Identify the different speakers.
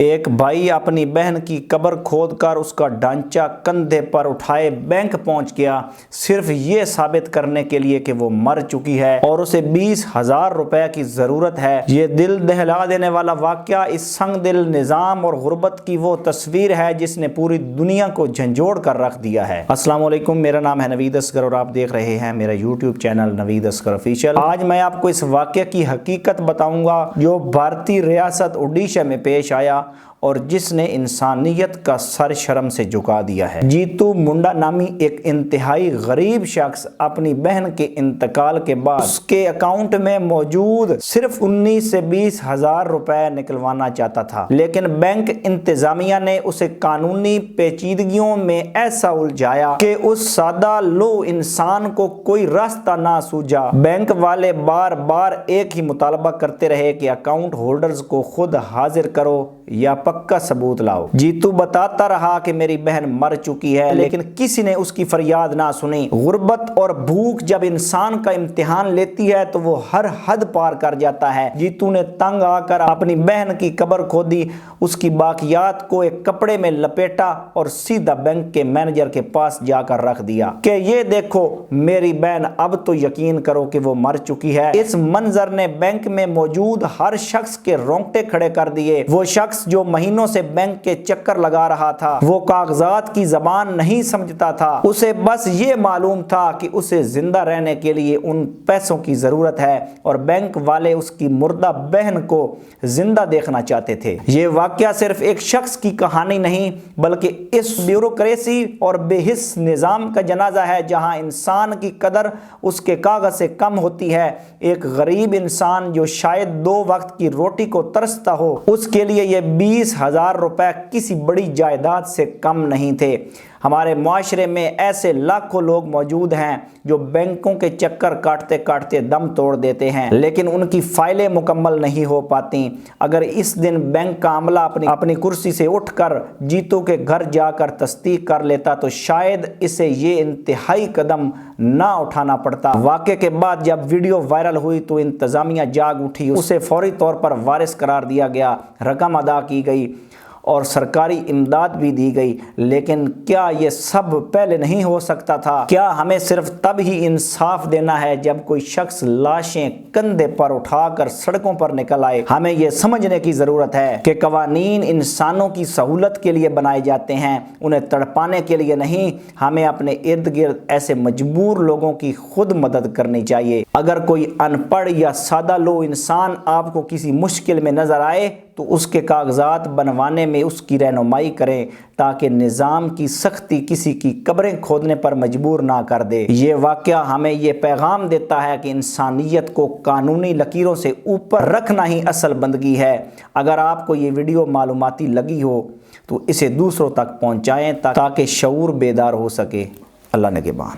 Speaker 1: ایک भाई अपनी बहन की कब्र खोदकर उसका ढांचा कंधे पर उठाए बैंक पहुंच गया, सिर्फ ये साबित करने के लिए कि वो मर चुकी है और उसे 20,000 रुपए की जरूरत है। ये दिल दहला देने वाला वाकया इस संग दिल निजाम और गुर्बत की वो तस्वीर है जिसने पूरी दुनिया को झंझोड़ कर रख दिया है। अस्सलाम वालेकुम, मेरा नाम है नवीद असगर और आप देख रहे हैं मेरा YouTube channel Naveed Asghar official. आज मैं आपको इस वाकये की हकीकत बताऊंगा जो भारतीय रियासत उड़ीसा में पेश आया और जिसने इंसानियत का सर शर्म से झुका दिया है। जीतू मुंडा नामी एक इंतहाई गरीब शख्स अपनी बहन के इंतकाल के बाद उसके अकाउंट में मौजूद सिर्फ 19 से 20,000 रुपए निकलवाना चाहता था, लेकिन बैंक इंतजामिया ने उसे कानूनी पेचीदगियों में ऐसा उलझाया कि उस सादा लो इंसान को कोई रास्ता ना सूझा। बैंक वाले बार बार एक ही मुतालबा करते रहे कि अकाउंट होल्डर्स को खुद हाजिर करो या पक्का सबूत लाओ। जीतू बताता रहा कि मेरी बहन मर चुकी है, लेकिन किसी ने उसकी फरियाद ना सुनी। गुर्बत और भूख जब इंसान का इम्तिहान लेती है तो वो हर हद पार कर जाता है। जीतू ने तंग आकर अपनी बहन की कब्र खोदी, उसकी बाकियात को एक कपड़े में लपेटा और सीधा बैंक के मैनेजर के पास जाकर रख दिया कि ये देखो मेरी बहन, अब तो यकीन करो कि वो मर चुकी है। इस मंजर ने बैंक में मौजूद हर शख्स के रोंगटे खड़े कर दिए। वो शख्स जो महीनों से बैंक के चक्कर लगा रहा था, वो कागजात की जबान नहीं समझता था, उसे बस ये मालूम था कि उसे जिंदा रहने के लिए उन पैसों की जरूरत है और बैंक वाले उसकी मुर्दा बहन को जिंदा देखना चाहते थे। ये वाकया सिर्फ एक शख्स की कहानी नहीं बल्कि इस ब्यूरोक्रेसी और बेहिस निजाम का जनाजा है जहां इंसान की कदर उसके कागज से कम होती है। एक गरीब इंसान जो शायद 2 वक्त की रोटी को तरसता हो, उसके लिए ये 20,000 रुपए किसी बड़ी जायदाद से कम नहीं थे। हमारे मुआशरे में ऐसे लाखों लोग मौजूद हैं जो बैंकों के चक्कर काटते काटते दम तोड़ देते हैं, लेकिन उनकी फाइलें मुकम्मल नहीं हो पाती। अगर इस दिन बैंक का अमला अपनी कुर्सी से उठकर जीतू के घर जाकर तस्दीक कर लेता तो शायद इसे ये इंतहाई कदम ना उठाना पड़ता। वाक़े के बाद जब वीडियो वायरल हुई तो इंतजामिया जाग उठी, उसे फौरी तौर पर वारिस करार दिया गया, रकम अदा की गई और सरकारी इमदाद भी दी गई। लेकिन क्या ये सब पहले नहीं हो सकता था? क्या हमें सिर्फ तब ही इंसाफ देना है जब कोई शख्स लाशें कंधे पर उठाकर सड़कों पर निकल आए? हमें ये समझने की जरूरत है कि कवानीन इंसानों की सहूलत के लिए बनाए जाते हैं, उन्हें तड़पाने के लिए नहीं। हमें अपने इर्द गिर्द ऐसे मजबूर लोगों की खुद मदद करनी चाहिए। अगर कोई अनपढ़ या सादा लो इंसान आपको किसी मुश्किल में नजर आए तो उसके कागजात बनवाने में उसकी रहनुमाई करें ताकि निज़ाम की सख्ती किसी की कब्रें खोदने पर मजबूर ना कर दे। ये वाकया हमें ये पैगाम देता है कि इंसानियत को कानूनी लकीरों से ऊपर रखना ही असल बंदगी है। अगर आपको ये वीडियो मालूमाती लगी हो तो इसे दूसरों तक पहुँचाएँ ताकि शऊर बेदार हो सके। अल्लाह निगहबान।